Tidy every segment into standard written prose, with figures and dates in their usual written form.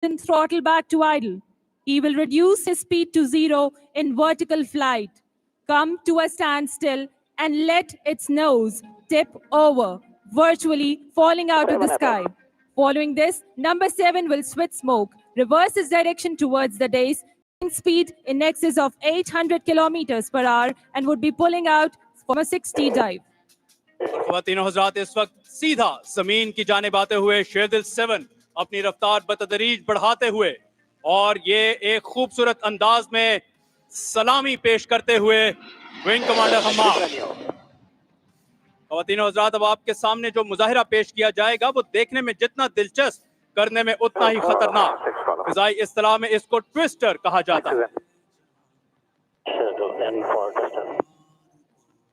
throttle back to idle. He will reduce his speed to 0 in vertical flight, come to a standstill, and let its nose tip over, virtually falling out of the sky. Following this, number 7 will switch smoke, reverse its direction towards the dais, speed in excess of 800 kilometers per hour, and would be pulling out from a 60 dive. اور خواتین و حضرات اس وقت سیدھا زمین کی جانب آتے ہوئے شیردل 7 اپنی رفتار بتدریج بڑھاتے ہوئے اور یہ ایک خوبصورت انداز میں سلامی پیش کرتے ہوئے ونگ کمانڈر حماد. خواتین و حضرات اب آپ کے سامنے جو مظاہرہ پیش کیا جائے گا وہ دیکھنے میں جتنا دلچسپ کرنے میں اتنا ہی خطرناک. فضائی اصطلاح میں اس کو ٹویسٹر کہا جاتا ہے.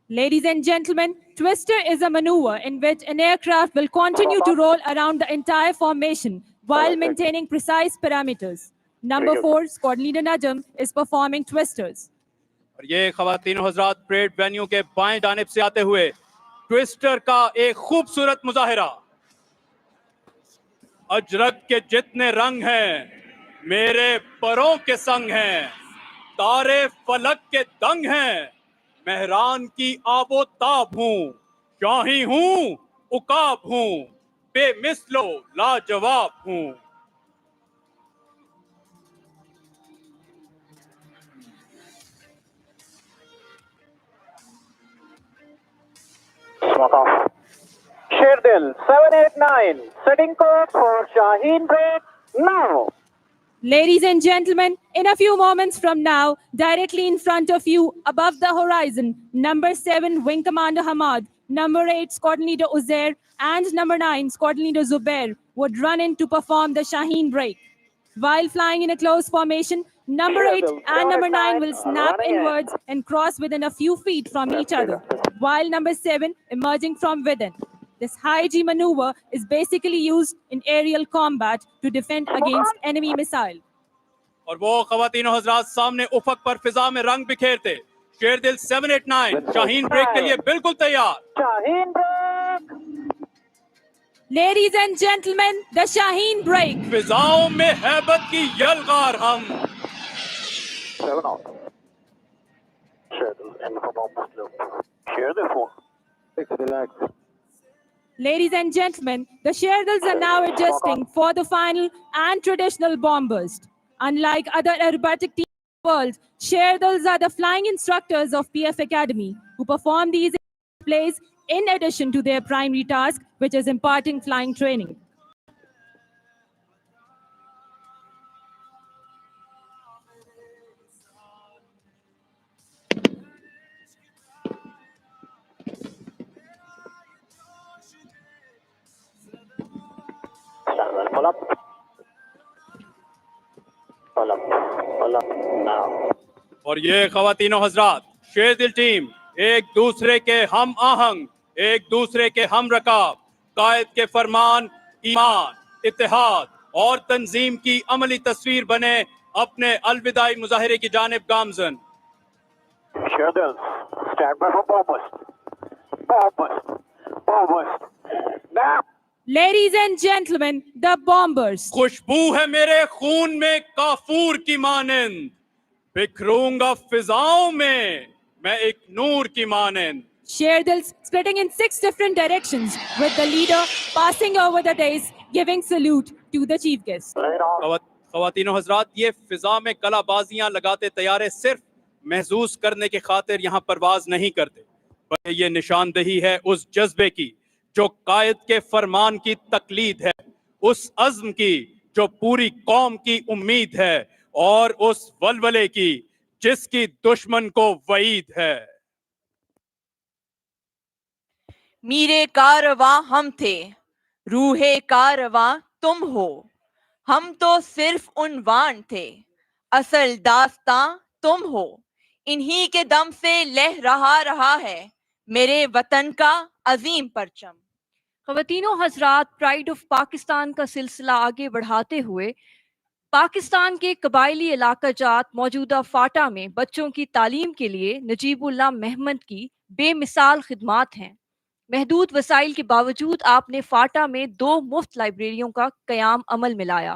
Ladies and gentlemen, twister is a maneuver in which an aircraft will continue to roll around the entire formation while maintaining precise parameters. Number 4, Squad Leader Najm is performing twisters. اور یہ خواتین و حضرات پریڈ وینیو کے بائیں جانب سے آتے ہوئے ٹویسٹر کا ایک خوبصورت مظاہرہ. اجرک کے جتنے رنگ ہیں میرے پروں کے سنگ ہیں, تارے فلک کے دنگ ہیں, مہران کی آب و تاب ہوں, شاہی ہوں عقاب ہوں, بے مثل و لاجواب ہوں. Sherdil 789 setting course for Shaheen break now. Ladies and gentlemen, in a few moments from now, directly in front of you, above the horizon, number 7, Wing Commander Hamad, number 8, Squadron Leader Uzair, and number 9, Squadron Leader Zubair would run in to perform the Shaheen break. While flying in a close formation, number 8 and number 9 will snap inwards and cross within a few feet from each other, while number 7 emerging from within. This high G maneuver is basically used in aerial combat to defend against enemy missile. اور وہ خواتین و حضرات سامنے افق پر فضا میں رنگ بکھیرتے. شیردل 789 شاہین بریک کے لیے بالکل تیار. Shaheen break. Ladies and gentlemen, the Shaheen break. فضاؤں میں ہیبت کی یلغار ہم. 7 out. Sherdil and from almost low. Sherdil 4. 6 relax. Ladies and gentlemen, the Sherdils are now adjusting for the final and traditional bomb burst. Unlike other aerobatic teams in the world, Sherdils are the flying instructors of PF Academy, who perform these displays in addition to their primary task, which is imparting flying training. Pull up. Pull up. Pull up now. اور یہ خواتین و حضرات Sherdil team ایک دوسرے کے ہم آہنگ, ایک دوسرے کے ہم رکاب, قائد کے فرمان, ایمان, اتحاد اور تنظیم کی عملی تصویر بنے اپنے الوداعی مظاہرے کی جانب گامزن. Sherdil, stand by for bomb burst. Bomb burst. Bomb burst. Now. Ladies and gentlemen, the bomb burst. خوشبو ہے میرے خون میں کافور کی مانند, بکھروں گا فضاؤں میں ایک نور کی مانند. Sherdils splitting in 6 different directions, with the leader passing over the dais, giving salute to the chief guest. خواتین و حضرات یہ فضا میں کلا بازیاں لگاتے طیارے صرف محظوظ کرنے کی خاطر یہاں پرواز نہیں کرتے, بلکہ یہ نشاندہی ہے اس جذبے کی جو قائد کے فرمان کی تقلید ہے, اس عزم کی جو پوری قوم کی امید ہے, اور اس ولولے کی جس کی دشمن کو وعید ہے. میرے کارواں ہم تھے, روح کارواں تم ہو, ہم تو صرف عنوان تھے, اصل داستاں تم ہو, انہی کے دم سے رہا ہے میرے وطن کا عظیم پرچم. خواتین و حضرات, پرائڈ آف پاکستان کا سلسلہ آگے بڑھاتے ہوئے پاکستان کے قبائلی علاقہ جات موجودہ فاٹا میں بچوں کی تعلیم کے لیے نجیب اللہ محمد کی بے مثال خدمات ہیں. محدود وسائل کے باوجود آپ نے فاٹا میں 2 مفت لائبریریوں کا قیام عمل میں لایا.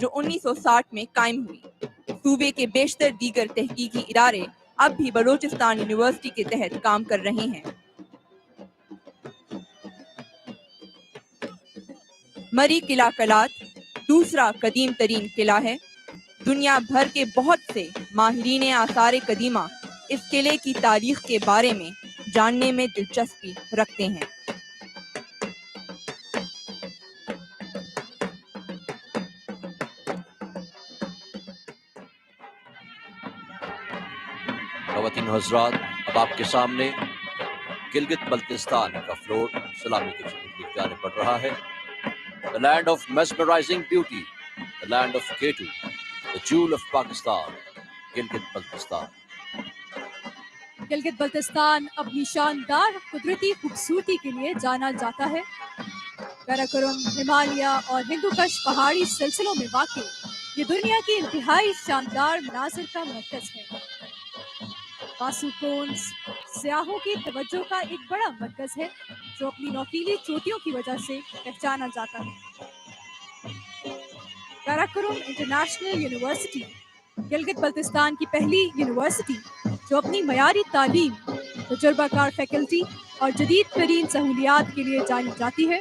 جو 1960 میں قائم ہوئی۔ صوبے کے بیشتر دیگر تحقیقی ادارے اب بھی بلوچستان یونیورسٹی کے تحت کام کر رہے ہیں۔ مری قلعہ کلات دوسرا قدیم ترین قلعہ ہے۔ دنیا بھر کے بہت سے ماہرین آثار قدیمہ اس قلعے کی تاریخ کے بارے میں جاننے میں دلچسپی رکھتے ہیں۔ خواتین و حضرات، اب آپ کے سامنے گلگت بلتستان کا فلوٹ سلامی کے سبوت کی جانب بڑھ رہا ہے۔ The land of mesmerizing beauty, the land of Ketu, the jewel of Pakistan, Gilgit Baltistan. Gilgit Baltistan اپنی شاندار قدرتی خوبصورتی کے لیے جانا جاتا ہے۔ کراکرم، ہمالیہ اور ہندوکش پہاڑی سلسلوں میں واقع یہ دنیا کی انتہائی شاندار مناظر کا مرکز ہے۔ باسو کونز سیاحوں کی توجہ کا ایک بڑا مرکز ہے جو اپنی نوکیلی چوٹیوں کی وجہ سے پہچانا جاتا ہے۔ کراکرم انٹرنیشنل یونیورسٹی گلگت بلتستان کی پہلی یونیورسٹی جو اپنی معیاری تعلیم، تجربہ کار فیکلٹی اور جدید ترین سہولیات کے لیے جانی جاتی ہے۔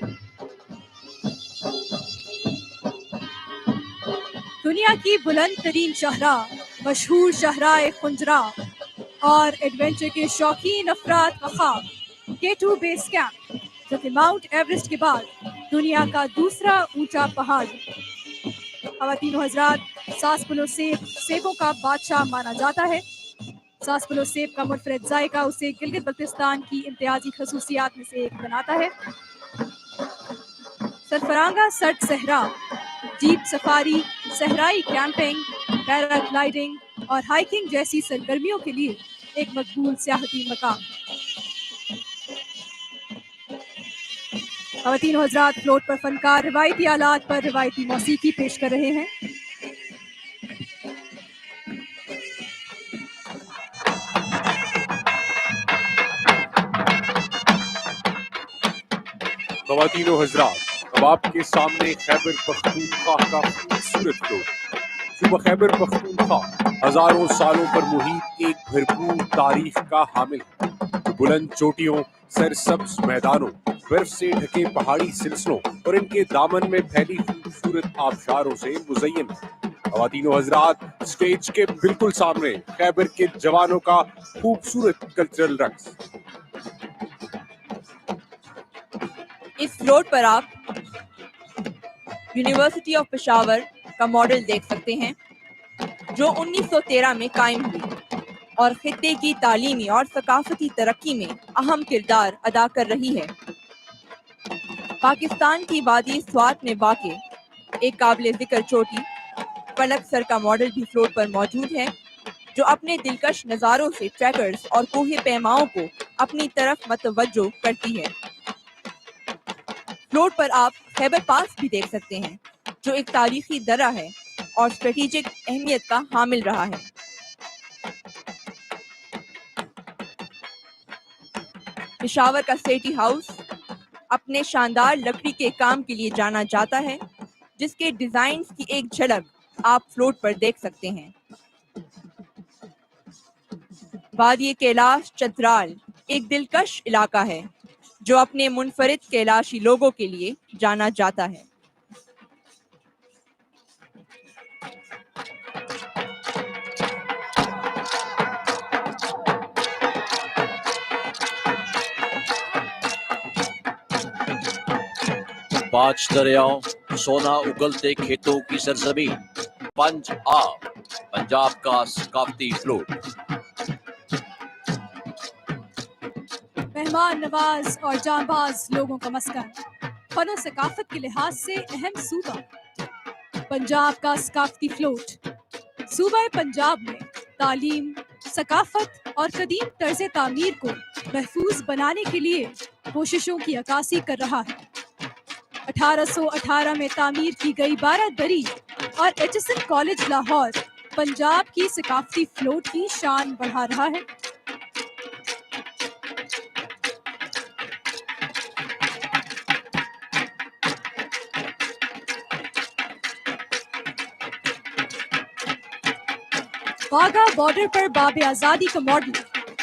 دنیا کی بلند ترین شاہراہ، مشہور شاہراہ خنجرا اور ایڈونچر کے شوقین افراد کا خواب کیٹو بیس کیمپ جو کہ ماؤنٹ ایورسٹ کے بعد دنیا کا دوسرا اونچا پہاڑ ہے۔ خواتین و حضرات، ساسپلو سیب سیبوں کا بادشاہ مانا جاتا ہے۔ ساسپلو سیب کا منفرد ذائقہ اسے گلگت بلتستان کی امتیازی خصوصیات میں سے ایک بناتا ہے۔ سرفرانگا سرد صحرا، جیپ سفاری، صحرائی کیمپنگ، پیرا گلائیڈنگ اور ہائیکنگ جیسی سرگرمیوں کے لیے ایک مقبول سیاحتی مقام۔ خواتین و حضرات، فلوٹ پر فنکار روایتی آلات پر روایتی موسیقی پیش کر رہے ہیں۔ خواتین و حضرات، اب آپ کے سامنے خیبر پختونخوا کا خوبصورت فلوٹ۔ صوبہ خیبر پختونخوا ہزاروں سالوں پر محیط ایک بھرپور تاریخ کا حامل ہے جو بلند چوٹیوں، سرسبز میدانوں، برف سے ڈھکے پہاڑی سلسلوں اور ان کے دامن میں پھیلی خوبصورت آبشاروں سے مزین ہے۔ خواتین و حضرات، اسٹیج کے بالکل سامنے خیبر کے جوانوں کا خوبصورت کلچرل رقص۔ اس فلوٹ پر آپ یونیورسٹی آف پشاور کا ماڈل دیکھ سکتے ہیں جو 1913 میں قائم ہوئی اور خطے کی تعلیمی اور ثقافتی ترقی میں اہم کردار ادا کر رہی ہے۔ پاکستان کی وادی سوات میں واقع ایک قابل ذکر چوٹی فلک سر کا ماڈل بھی فلوٹ پر موجود ہے جو اپنے دلکش نظاروں سے ٹریکرز اور کوہ پیماؤں کو اپنی طرف متوجہ کرتی ہے۔ فلوٹ پر آپ خیبر پاس بھی دیکھ سکتے ہیں جو ایک تاریخی درہ ہے اور اسٹریٹجک اہمیت کا حامل رہا ہے۔ پشاور کا سیٹی ہاؤس اپنے شاندار لکڑی کے کام کے لیے جانا جاتا ہے جس کے ڈیزائنز کی ایک جھلک آپ فلوٹ پر دیکھ سکتے ہیں۔ وادی کیلاش چترال ایک دلکش علاقہ ہے جو اپنے منفرد کیلاشی لوگوں کے لیے جانا جاتا ہے۔ پانچ دریاؤں، سونا اگلتے کھیتوں کی سرزمین، پنج آب، پنجاب کا ثقافتی فلوٹ۔ مہمان نواز اور جانباز لوگوں کا مسکن، فن و ثقافت کے لحاظ سے اہم صوبہ پنجاب کا ثقافتی فلوٹ صوبہ پنجاب میں تعلیم، ثقافت اور قدیم طرز تعمیر کو محفوظ بنانے کے لیے کوششوں کی عکاسی کر رہا ہے۔ 1818 میں تعمیر کی گئی 12 دری اور ایچسن کالج لاہور پنجاب کی ثقافتی فلوٹ کی شان بڑھا رہا ہے۔ واغا بارڈر پر باب آزادی کا ماڈل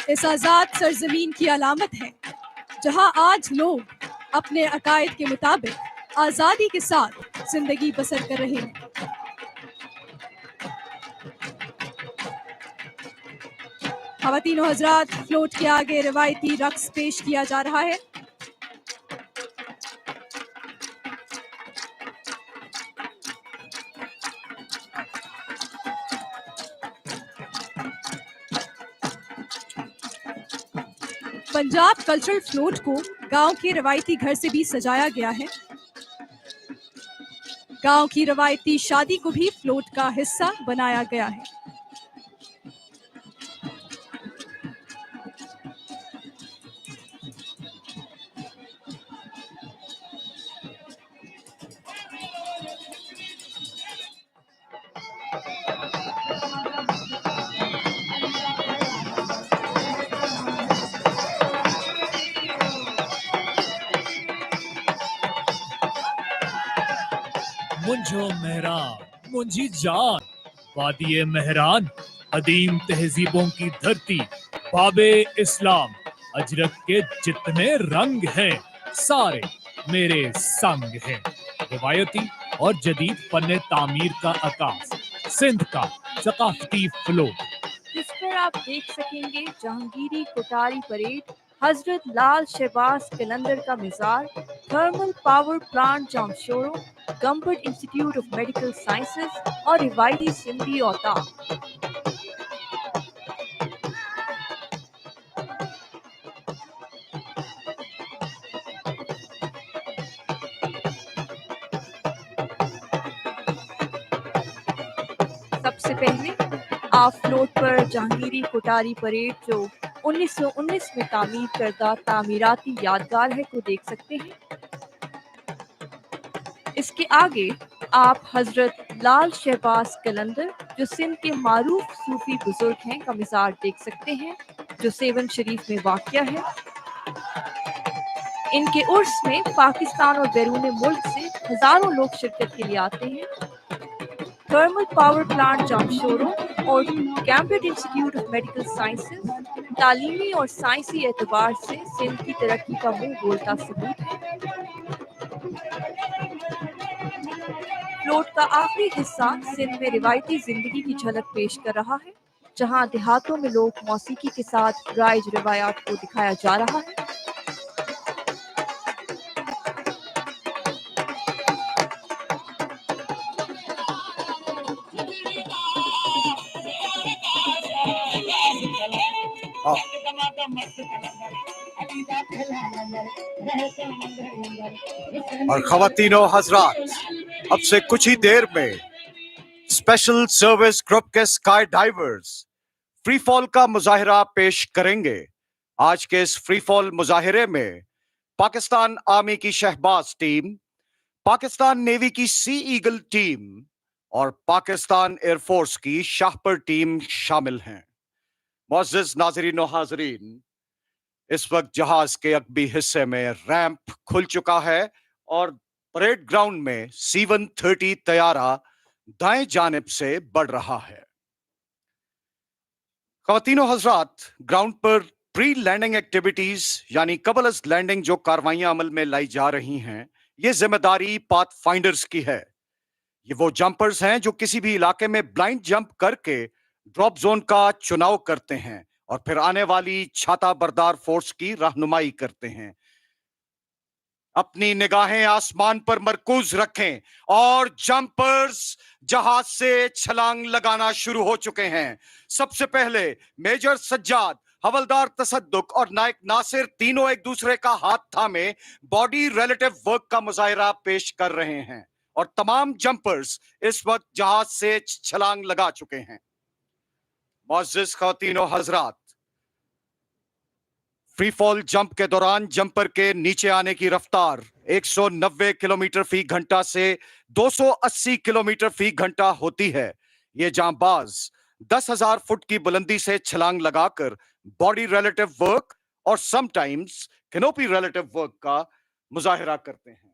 اس آزاد سرزمین کی علامت ہے جہاں آج لوگ اپنے عقائد کے مطابق آزادی کے ساتھ زندگی بسر کر رہے ہیں۔ خواتین و حضرات، فلوٹ کے آگے روایتی رقص پیش کیا جا رہا ہے۔ پنجاب کلچرل فلوٹ کو گاؤں کے روایتی گھر سے بھی سجایا گیا ہے۔ گاؤں کی روایتی شادی کو بھی فلوٹ کا حصہ بنایا گیا ہے۔ منجو مہران منجی جان، وادی مہران قدیم تہذیبوں کی دھرتی، باب اسلام، اجرک کے جتنے رنگ ہیں سارے میرے سنگ ہیں۔ روایتی اور جدید فن تعمیر کا عکاس، سندھ کا ثقافتی فلوٹ۔ جس پر آپ دیکھ سکیں گے جہانگیری کوٹاری پریڈ، حضرت لال شہباز قلندر کا مزار، thermal power plant Jamshoro, Gambat institute of medical sciences اور روایتی سندھی اوتاق۔ سب سے پہلے آپ فلوٹ پر جہانگیری کوٹاری پریڈ جو 1919 میں تعمیر کردہ تعمیراتی یادگار ہے کو دیکھ سکتے ہیں۔ اس کے آگے آپ حضرت لال شہباز قلندر جو سندھ کے معروف صوفی بزرگ ہیں کا مزار دیکھ سکتے ہیں جو سیون شریف میں واقع ہے۔ ان کے عرس میں پاکستان اور بیرون ملک سے ہزاروں لوگ شرکت کے لیے آتے ہیں۔ تھرمل پاور پلانٹ جامشورو اور Cambridge institute of medical sciences تعلیمی اور سائنسی اعتبار سے سندھ کی ترقی کا منہ بولتا ثبوت ہے۔ فلوٹ کا آخری حصہ سندھ میں روایتی زندگی کی جھلک پیش کر رہا ہے، جہاں دیہاتوں میں لوگ موسیقی کے ساتھ رائج روایات کو دکھایا جا رہا ہے۔ اور خواتین و حضرات، اب سے کچھ ہی دیر میں اسپیشل سروس گروپ کے اسکائی ڈائیورز فری فال کا مظاہرہ پیش کریں گے۔ آج کے اس فری فال مظاہرے میں پاکستان آرمی کی شہباز ٹیم، پاکستان نیوی کی سی ایگل ٹیم اور پاکستان ایئر فورس کی شاہپر ٹیم شامل ہیں۔ معزز ناظرین و حاضرین، اس وقت جہاز کے عقبی حصے میں ریمپ کھل چکا ہے اور پریڈ گراؤنڈ میں C-130 طیارہ دائیں جانب سے بڑھ رہا ہے۔ خواتین و حضرات، گراؤنڈ پر پری لینڈنگ ایکٹیویٹیز یعنی قبل از لینڈنگ جو کاروائیاں عمل میں لائی جا رہی ہیں، یہ ذمہ داری پاتھ فائنڈرز کی ہے۔ یہ وہ جمپرز ہیں جو کسی بھی علاقے میں بلائنڈ جمپ کر کے ڈراپ زون کا چناؤ کرتے ہیں اور پھر آنے والی چھاتا بردار فورس کی رہنمائی کرتے ہیں۔ اپنی نگاہیں آسمان پر مرکوز رکھیں اور جمپرز جہاز سے چھلانگ لگانا شروع ہو چکے ہیں۔ سب سے پہلے میجر سجاد، حولدار تصدق اور نائک ناصر تینوں ایک دوسرے کا ہاتھ تھامے باڈی ریلیٹو ورک کا مظاہرہ پیش کر رہے ہیں اور تمام جمپرز اس وقت جہاز سے چھلانگ لگا چکے ہیں۔ معزز خواتین و حضرات، فری فال جمپ کے دوران جمپر کے نیچے آنے کی رفتار 190 کلومیٹر فی گھنٹہ سے 280 کلومیٹر فی گھنٹہ ہوتی ہے۔ یہ جانباز 10,000 فٹ کی بلندی سے چھلانگ لگا کر باڈی ریلیٹو ورک اور some times canopy relative work کا مظاہرہ کرتے ہیں۔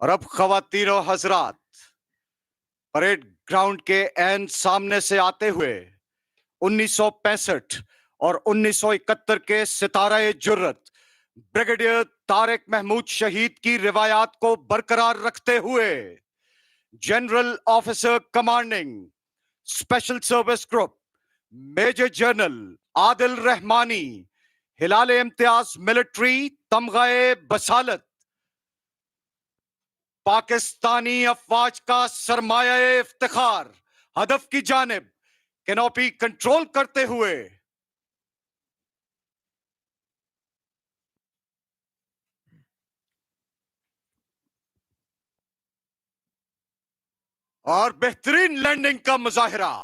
اور اب خواتین و حضرات، پریڈ گراؤنڈ کے عین سامنے سے آتے ہوئے 1965 اور 1971 کے ستارہ جرت بریگیڈیئر طارق محمود شہید کی روایات کو برقرار رکھتے ہوئے general officer commanding special service group major general Adil Rahmani Hilal Imtiaz military تمغہ بسالت پاکستانی افواج کا سرمایہ افتخار ہدف کی جانب کینوپی کنٹرول کرتے ہوئے اور بہترین لینڈنگ کا مظاہرہ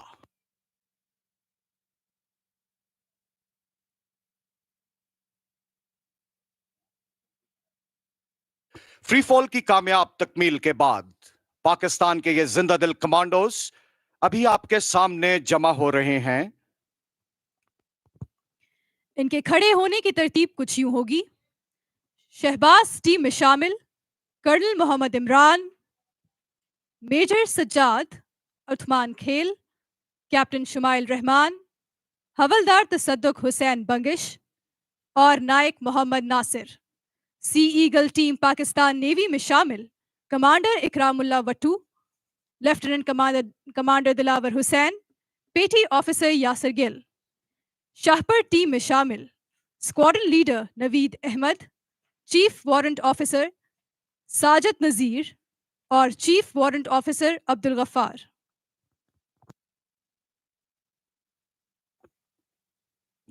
فری فال کی کامیاب تکمیل کے بعد پاکستان کے یہ زندہ دل کمانڈوز ابھی آپ کے سامنے جمع ہو رہے ہیں. ان کے کھڑے ہونے کی ترتیب کچھ یوں ہوگی: شہباز ٹیم میں شامل colonel Muhammad Imran, major Sajjad Usman Khel, captain Shamail Rehman, havildar Tasadduq Hussain Bangash اور Naik Muhammad Nasir. Sea eagle team Pakistan navy میں شامل commander Ikram Ullah Wattoo, lieutenant commander Dilawar Hussain, petty officer Yasir Gul. Shahpar team میں شامل squadron leader Naveed Ahmed, chief warrant officer Sajid Nazir اور چیف وارنٹ آفیسر عبدالغفار.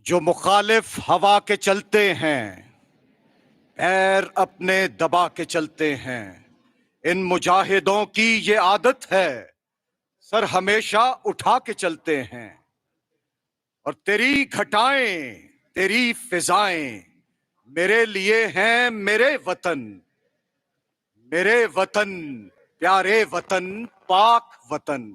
جو مخالف ہوا کے چلتے ہیں، پیر اپنے دبا کے چلتے ہیں، ان مجاہدوں کی یہ عادت ہے، سر ہمیشہ اٹھا کے چلتے ہیں. اور تیری گھٹائیں تیری فضائیں میرے لیے ہیں میرے وطن پیارے وطن پاک وطن.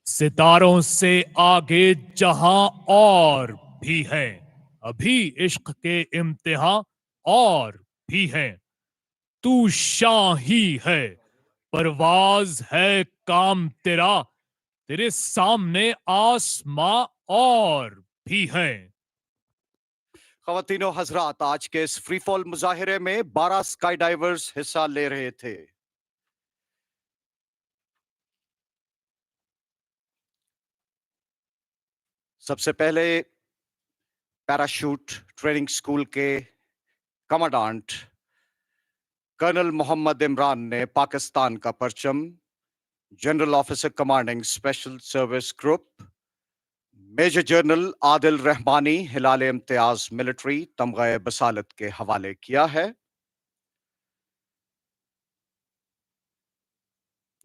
ستاروں سے آگے جہاں اور بھی ہے، ابھی عشق کے امتحان اور بھی ہیں. تو شاں ہی ہے، پرواز ہے کام تیرا، تیرے سامنے آسماں اور بھی ہیں. خواتین و حضرات، آج کے اس فری فال مظاہرے میں 12 اسکائی ڈائیورز حصہ لے رہے تھے. سب سے پہلے پیراشوٹ ٹریننگ سکول کے کمانڈانٹ کرنل محمد عمران نے پاکستان کا پرچم general officer commanding special service group major general Adil Rahmani Hilal Imtiaz military تمغہ بسالت کے حوالے کیا ہے،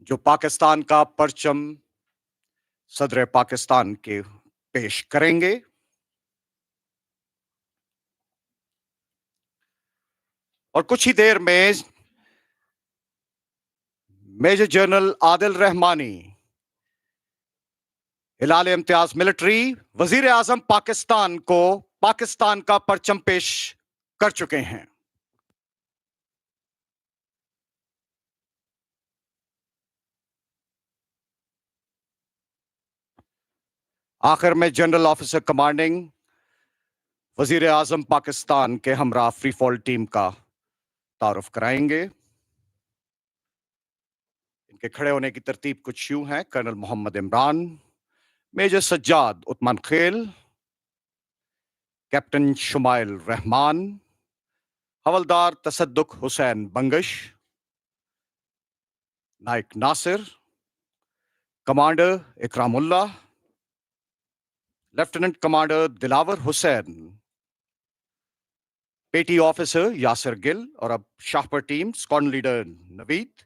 جو پاکستان کا پرچم صدر پاکستان کے پیش کریں گے. اور کچھ ہی دیر میں major general Adil Rahmani Hilal Imtiaz military وزیر اعظم پاکستان کو پاکستان کا پرچم پیش کر چکے ہیں. آخر میں جنرل آفیسر کمانڈنگ وزیر اعظم پاکستان کے ہمراہ فری فال ٹیم کا تعارف کرائیں گے. ان کے کھڑے ہونے کی ترتیب کچھ یوں ہے: colonel Muhammad Imran, major Sajjad Usman Khel, captain Shamail Rehman, havildar Tasadduq Hussain Bangash, Naik Nasir, commander Ikram Ullah, lieutenant commander Dilawar Hussain, petty officer Yasir Gul. اور اب Shahpar team squadron leader Naveed,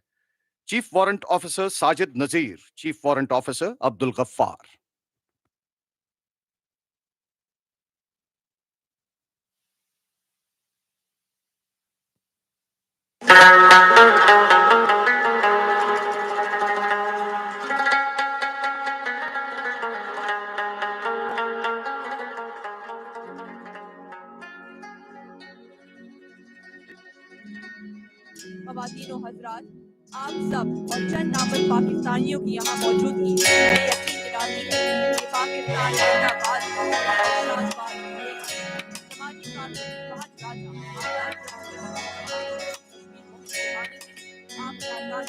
chief warrant officer Sajid Nazir, chief warrant officer Abdul Ghaffar. خواتین و حضرات، آپ سب اور چند نامور پاکستانیوں کی یہاں موجودگی یہ یقین دلاتی ہے کہ پاکستان زندہ باد شاد باد رہے گا۔ سماجی قانون بہت راجہ آزاد آپ کا آزاد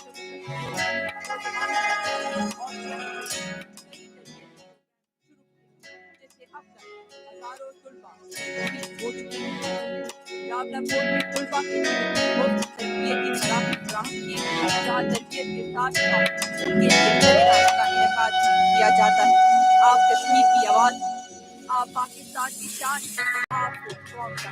جیسے اب تک ہزاروں طلبا شہید ہو چکے ہیں۔ راولہ کوٹ میں طلبا کے لیے مفت تربیتی مراکز فراہم کیے گئے ہیں، جہاں تربیت کے ساتھ ساتھ ان کے لیے سیمینار کا انعقاد کیا جاتا ہے۔ آپ کشمیر کی آواز، آپ پاکستان کی شان، آپ کو قوم کا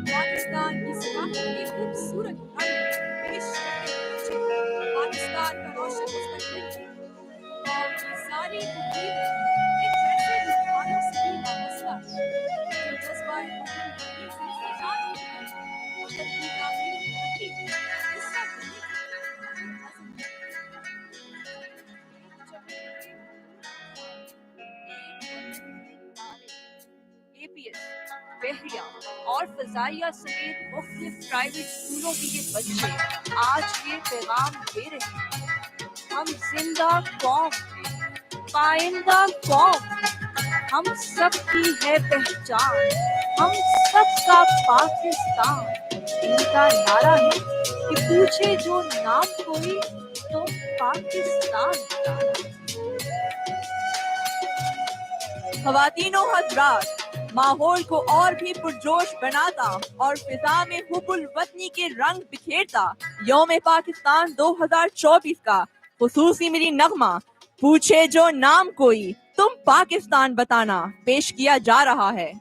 پاکستان کی ثقافت کی خوبصورت ہم پیش کرتے بچے، پاکستان کا روشن مستقبل، قوم کی ساری تقریبیں ایک جیسے روحانیوں سے بھی وابستہ ہے، جو جذبہ حکومت سے آزاد ہوتے ہیں، ملک کی تعمیر میں حصہ دینے APS، بحریہ اور فضائیہ سمیت مختلف پرائیویٹ اسکولوں کے یہ بچے آج یہ پیغام دے رہے ہیں، ہم زندہ قوم ہیں، پائندہ قوم ہیں، ہم سب کی ہے پہچان، ہم سب کا پاکستان۔ ان کا نعرہ ہے کہ پوچھے جو نام کوئی تو پاکستان بتانا۔ خواتین و حضرات، ماحول کو اور بھی پرجوش بناتا اور فضا میں حب الوطنی کے رنگ بکھیرتا یوم پاکستان 2024 کا خصوصی ملی نغمہ پوچھے جو نام کوئی تم پاکستان بتانا پیش کیا جا رہا ہے۔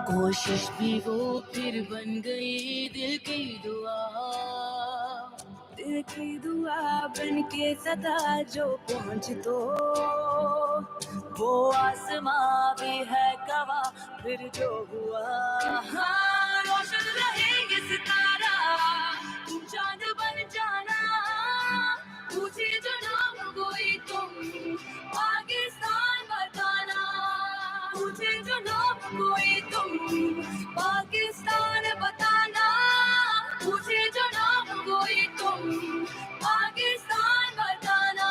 کوشش بھی وہ پھر بن گئی دل کی دعا، دل کی دعا بن کے سدا جو پہنچ تو وہ آسماں بھی ہے گواہ پھر جو ہوا۔ ہاں روشن رہے گے ستارہ، تم چاند بن جانا، پوچھے جو نام کوئی تم پاکستان بتانا، پوچھے جو نام کوئی تم پاکستان بتانا، پوچھے جو نام کوئی تم پاکستان بتانا۔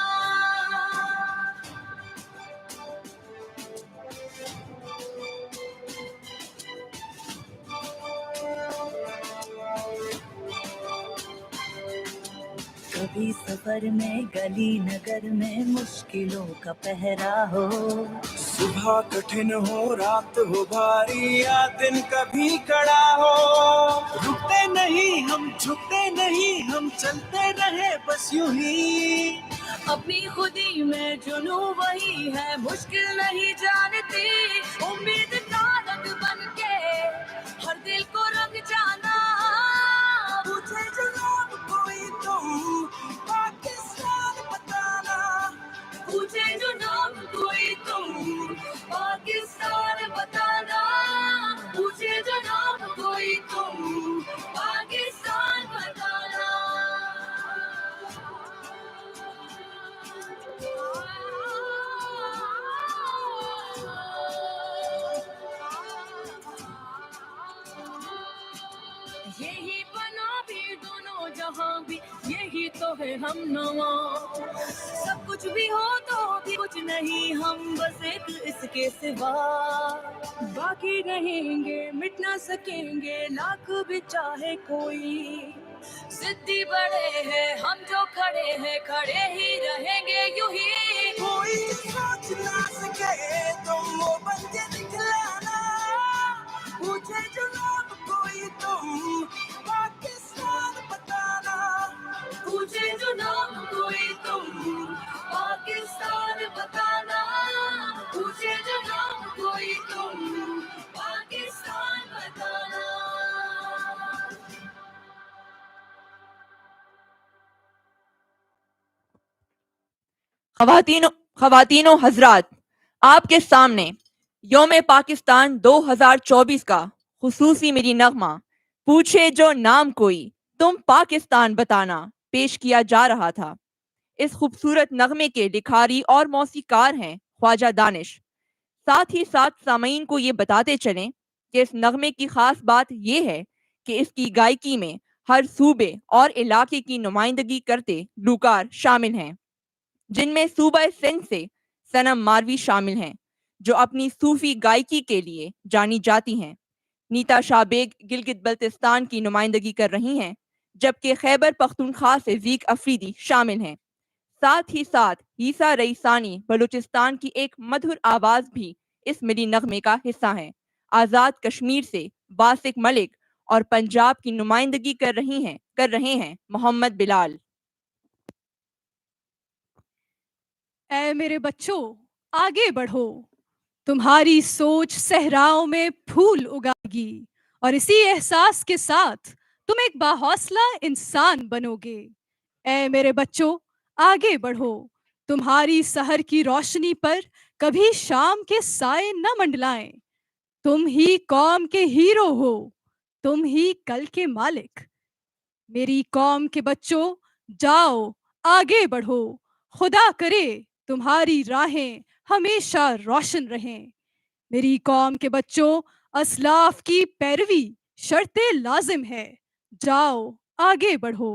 کبھی سفر میں گلی نگر میں مشکلوں کا پہرا ہو، صبح کٹھن ہو رات ہو بھاری یا دن کبھی کڑا ہو، رکتے نہیں ہم جھکتے نہیں ہم چلتے رہے بس یوں ہی، اپنی خودی میں جنو وہی ہے مشکل نہیں جانتی، امید کا رنگ بن کے ہر دل کو رنگ جانا، پوچھے جو نام کوئی تم پاکستان بتانا، پوچھے جو نام کوئی تم پاکستان بتانا، پوچھے جو نام کوئی تم پاکستان بتانا۔ یہی بنا بھی دونوں جہاں بھی یہی تو ہے ہم نوا. سب کچھ بھی ہو تو بھی کچھ نہیں ہم بس ایک اس کے سوا. باقی رہیں گے مٹ نہ سکیں گے لاکھ بھی چاہے کوئی. ضدی بڑے ہیں ہم جو کھڑے ہیں کھڑے ہی رہیں گے یوں ہی. کوئی سوچ نہ سکے تم وہ بن کے دکھلانا. پوچھے جو لوگ کوئی تم پاکستان بتانا. پوچھے جو لوگ کوئی تم پاکستان بتانا. پوچھے جو لوگ کوئی تم پاکستان بتانا. خواتین و حضرات، آپ کے سامنے یوم پاکستان 2024 کا خصوصی میری نغمہ پوچھے جو نام کوئی تم پاکستان بتانا پیش کیا جا رہا تھا. اس خوبصورت نغمے کے لکھاری اور موسیقار ہیں خواجہ دانش. ساتھ ہی ساتھ سامعین کو یہ بتاتے چلیں کہ اس نغمے کی خاص بات یہ ہے کہ اس کی گائیکی میں ہر صوبے اور علاقے کی نمائندگی کرتے گلوکار شامل ہیں، جن میں صوبہ سندھ سے صنم ماروی شامل ہیں جو اپنی صوفی گائیکی کے لیے جانی جاتی ہیں. نیتا شاہ بیگ گلگت بلتستان کی نمائندگی کر رہی ہیں، جبکہ خیبر پختونخوا سے زیک افریدی شامل ہیں. ساتھ ہی ساتھ عیسیٰ رئیسانی بلوچستان کی ایک مدھر آواز بھی اس ملی نغمے کا حصہ ہیں. آزاد کشمیر سے باسق ملک اور پنجاب کی نمائندگی کر رہے ہیں محمد بلال. اے میرے بچوں آگے بڑھو، تمہاری سوچ صحراؤں میں پھول اگائے گی اور اسی احساس کے ساتھ تم ایک باحوصلہ انسان بنو گے. اے میرے بچوں آگے بڑھو، تمہاری سحر کی روشنی پر کبھی شام کے سائے نہ منڈلائیں. تم ہی قوم کے ہیرو ہو، تم ہی کل کے مالک. میری قوم کے بچوں جاؤ آگے بڑھو، خدا کرے تمہاری راہیں ہمیشہ روشن رہیں. میری قوم کے بچوں اسلاف کی پیروی شرط لازم ہے، جاؤ آگے بڑھو.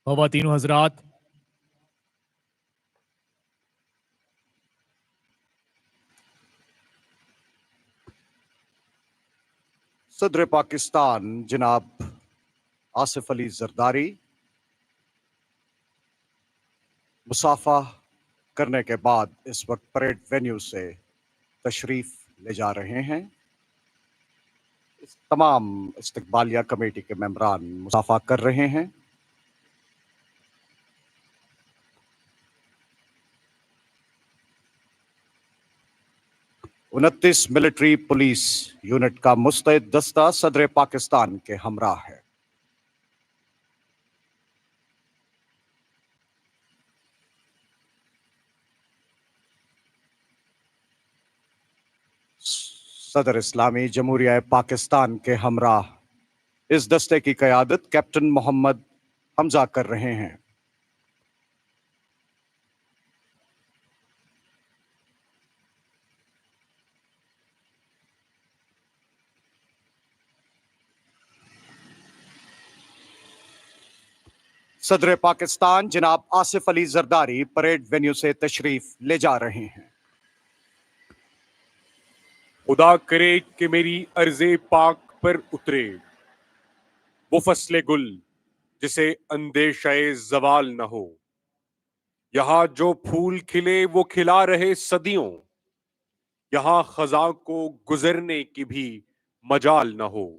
خواتین و حضرات، صدر پاکستان جناب آصف علی زرداری مصافحہ کرنے کے بعد اس وقت پریڈ وینیو سے تشریف لے جا رہے ہیں. تمام استقبالیہ کمیٹی کے ممبران مصافحہ کر رہے ہیں. انتیس ملٹری پولیس یونٹ کا مستعد دستہ صدر پاکستان کے ہمراہ ہے. صدر اسلامی جمہوریہ پاکستان کے ہمراہ اس دستے کی قیادت کیپٹن محمد حمزہ کر رہے ہیں. صدر پاکستان جناب آصف علی زرداری پریڈ وینیو سے تشریف لے جا رہے ہیں. خدا کرے کہ میری عرض پاک پر اترے وہ فصل گل جسے اندیشہ زوال نہ ہو. یہاں جو پھول کھلے وہ کھلا رہے صدیوں، یہاں خزاں کو گزرنے کی بھی مجال نہ ہو.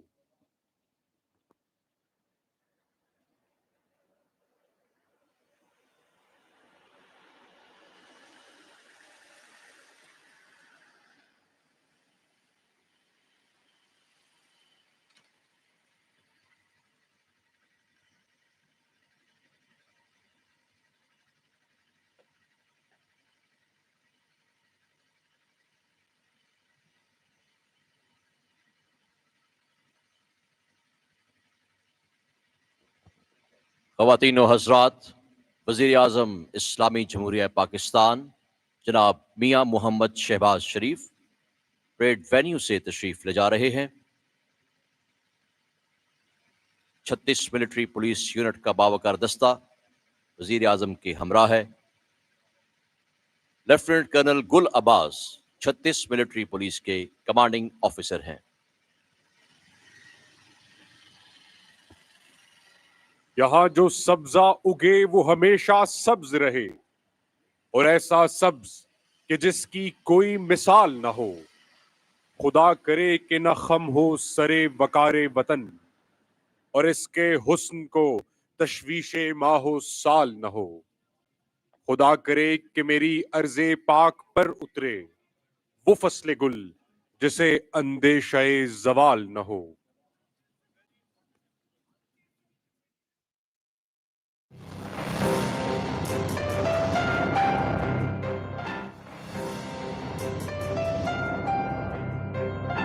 خواتین و حضرات، وزیر اعظم اسلامی جمہوریہ پاکستان جناب میاں محمد شہباز شریف پریڈ وینیو سے تشریف لے جا رہے ہیں۔ 36 ملٹری پولیس یونٹ کا باوقار دستہ وزیر اعظم کے ہمراہ ہے۔ لیفٹیننٹ کرنل گل عباس 36 ملٹری پولیس کے کمانڈنگ آفیسر ہیں۔ یہاں جو سبزہ اگے وہ ہمیشہ سبز رہے، اور ایسا سبز کہ جس کی کوئی مثال نہ ہو۔ خدا کرے کہ نہ خم ہو سرے وقار وطن، اور اس کے حسن کو تشویش ماہ و سال نہ ہو۔ خدا کرے کہ میری ارض پاک پر اترے وہ فصل گل جسے اندیشہ زوال نہ ہو۔